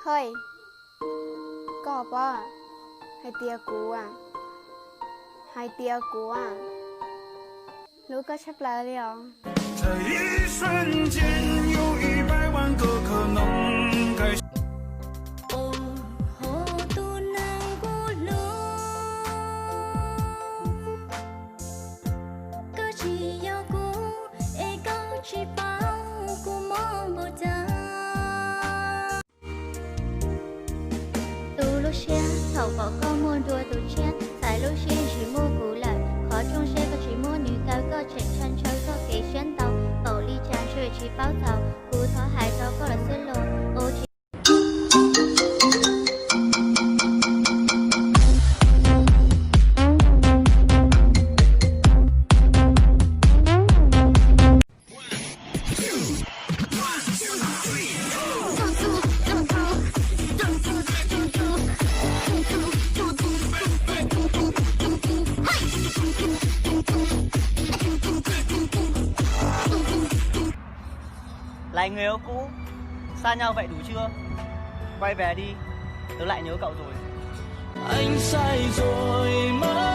เฮ้ยก็ป่ะให้เตียกูอ่ะให้เตียกูอ่ะรู้ก็ชักแล้วเลยเหรอ这一瞬间有100万个可能该头发高摸多多钱，在路线是蘑菇来，跨中学个寂寞女高个前穿秋头给选到，暴力战士去暴躁，骨头还糟糕了思路，我去。Lại người yêu cũ, xa nhau vậy đủ chưa? Quay về đi, tớ lại nhớ cậu rồi. Anh sai rồi mà